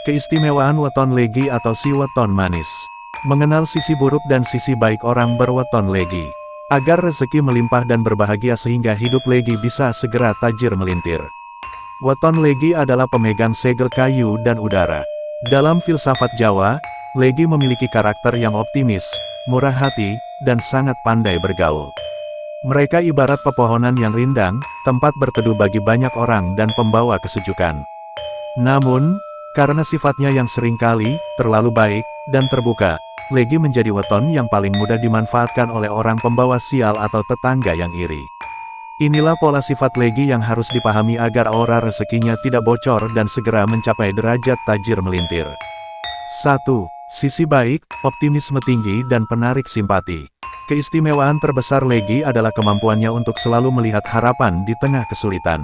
Keistimewaan weton Legi atau si weton manis. Mengenal sisi buruk dan sisi baik orang berweton Legi. Agar rezeki melimpah dan berbahagia sehingga hidup Legi bisa segera tajir melintir. Weton Legi adalah pemegang segel kayu dan udara. Dalam filsafat Jawa, Legi memiliki karakter yang optimis, murah hati, dan sangat pandai bergaul. Mereka ibarat pepohonan yang rindang, tempat berteduh bagi banyak orang dan pembawa kesejukan. Namun, karena sifatnya yang seringkali terlalu baik dan terbuka, Legi menjadi weton yang paling mudah dimanfaatkan oleh orang pembawa sial atau tetangga yang iri. Inilah pola sifat Legi yang harus dipahami agar aura rezekinya tidak bocor dan segera mencapai derajat tajir melintir. 1. Sisi baik, optimisme tinggi dan penarik simpati. Keistimewaan terbesar Legi adalah kemampuannya untuk selalu melihat harapan di tengah kesulitan.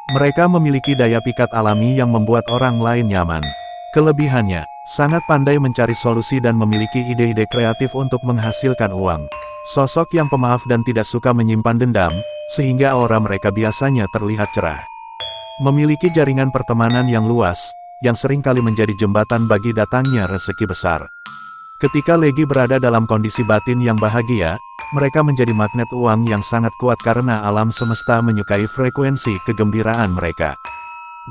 Mereka memiliki daya pikat alami yang membuat orang lain nyaman. Kelebihannya, sangat pandai mencari solusi dan memiliki ide-ide kreatif untuk menghasilkan uang. Sosok yang pemaaf dan tidak suka menyimpan dendam, sehingga aura mereka biasanya terlihat cerah. Memiliki jaringan pertemanan yang luas, yang seringkali menjadi jembatan bagi datangnya rezeki besar. Ketika Legi berada dalam kondisi batin yang bahagia, mereka menjadi magnet uang yang sangat kuat karena alam semesta menyukai frekuensi kegembiraan mereka.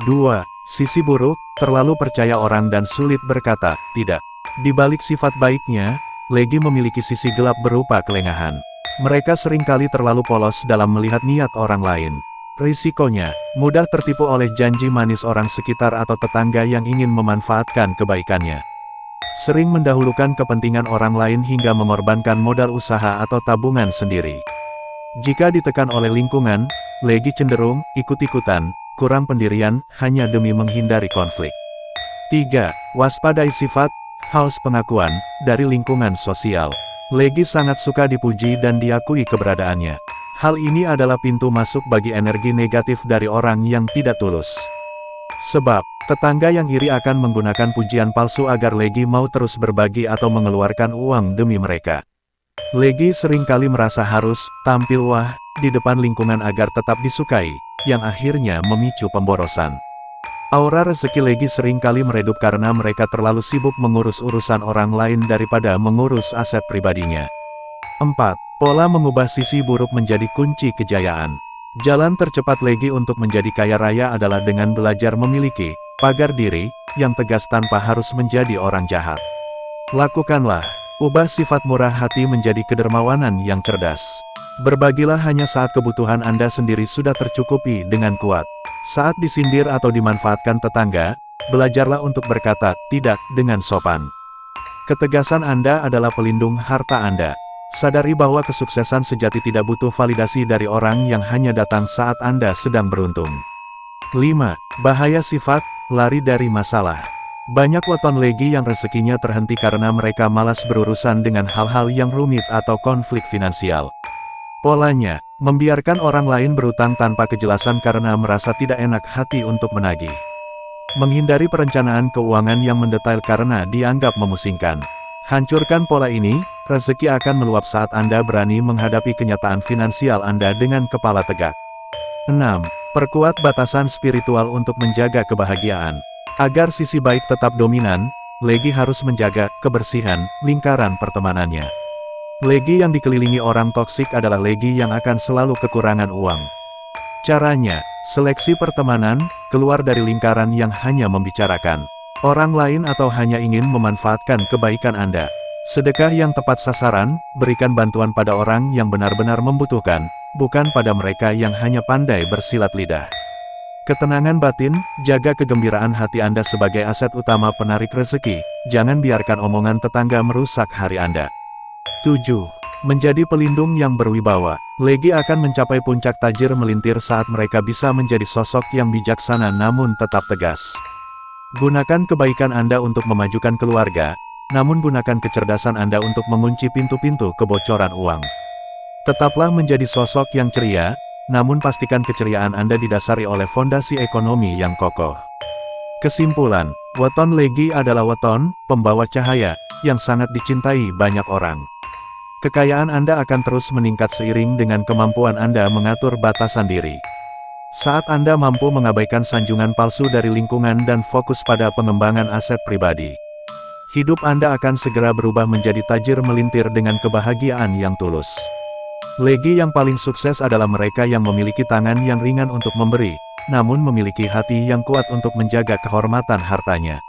2. Sisi buruk, terlalu percaya orang dan sulit berkata tidak. Di balik sifat baiknya, Legi memiliki sisi gelap berupa kelengahan. Mereka seringkali terlalu polos dalam melihat niat orang lain. Risikonya, mudah tertipu oleh janji manis orang sekitar atau tetangga yang ingin memanfaatkan kebaikannya. Sering mendahulukan kepentingan orang lain hingga mengorbankan modal usaha atau tabungan sendiri. Jika ditekan oleh lingkungan, Legi cenderung ikut-ikutan, kurang pendirian, hanya demi menghindari konflik. 3. Waspadai sifat, haus pengakuan, dari lingkungan sosial. Legi sangat suka dipuji dan diakui keberadaannya. Hal ini adalah pintu masuk bagi energi negatif dari orang yang tidak tulus. Sebab, tetangga yang iri akan menggunakan pujian palsu agar Legi mau terus berbagi atau mengeluarkan uang demi mereka. Legi seringkali merasa harus tampil wah di depan lingkungan agar tetap disukai, yang akhirnya memicu pemborosan. Aura rezeki Legi seringkali meredup karena mereka terlalu sibuk mengurus urusan orang lain daripada mengurus aset pribadinya. 4. Pola mengubah sisi buruk menjadi kunci kejayaan. Jalan tercepat Legi untuk menjadi kaya raya adalah dengan belajar memiliki pagar diri yang tegas tanpa harus menjadi orang jahat. Lakukanlah, ubah sifat murah hati menjadi kedermawanan yang cerdas. Berbagilah hanya saat kebutuhan Anda sendiri sudah tercukupi dengan kuat. Saat disindir atau dimanfaatkan tetangga, belajarlah untuk berkata tidak dengan sopan. Ketegasan Anda adalah pelindung harta Anda. Sadari bahwa kesuksesan sejati tidak butuh validasi dari orang yang hanya datang saat Anda sedang beruntung. 5. Bahaya sifat, lari dari masalah. Banyak weton Legi yang rezekinya terhenti karena mereka malas berurusan dengan hal-hal yang rumit atau konflik finansial. Polanya, membiarkan orang lain berutang tanpa kejelasan karena merasa tidak enak hati untuk menagih. Menghindari perencanaan keuangan yang mendetail karena dianggap memusingkan. Hancurkan pola ini, rezeki akan meluap saat Anda berani menghadapi kenyataan finansial Anda dengan kepala tegak. 6. Perkuat batasan spiritual untuk menjaga kebahagiaan. Agar sisi baik tetap dominan, Legi harus menjaga kebersihan lingkaran pertemanannya. Legi yang dikelilingi orang toksik adalah Legi yang akan selalu kekurangan uang. Caranya, seleksi pertemanan, keluar dari lingkaran yang hanya membicarakan orang lain atau hanya ingin memanfaatkan kebaikan Anda. Sedekah yang tepat sasaran, berikan bantuan pada orang yang benar-benar membutuhkan, bukan pada mereka yang hanya pandai bersilat lidah. Ketenangan batin, jaga kegembiraan hati Anda sebagai aset utama penarik rezeki, jangan biarkan omongan tetangga merusak hari Anda. 7. Menjadi pelindung yang berwibawa. Legi akan mencapai puncak tajir melintir saat mereka bisa menjadi sosok yang bijaksana namun tetap tegas. Gunakan kebaikan Anda untuk memajukan keluarga, namun gunakan kecerdasan Anda untuk mengunci pintu-pintu kebocoran uang. Tetaplah menjadi sosok yang ceria, namun pastikan keceriaan Anda didasari oleh fondasi ekonomi yang kokoh. Kesimpulan, weton Legi adalah weton pembawa cahaya yang sangat dicintai banyak orang. Kekayaan Anda akan terus meningkat seiring dengan kemampuan Anda mengatur batasan diri. Saat Anda mampu mengabaikan sanjungan palsu dari lingkungan dan fokus pada pengembangan aset pribadi, hidup Anda akan segera berubah menjadi tajir melintir dengan kebahagiaan yang tulus. Legi yang paling sukses adalah mereka yang memiliki tangan yang ringan untuk memberi, namun memiliki hati yang kuat untuk menjaga kehormatan hartanya.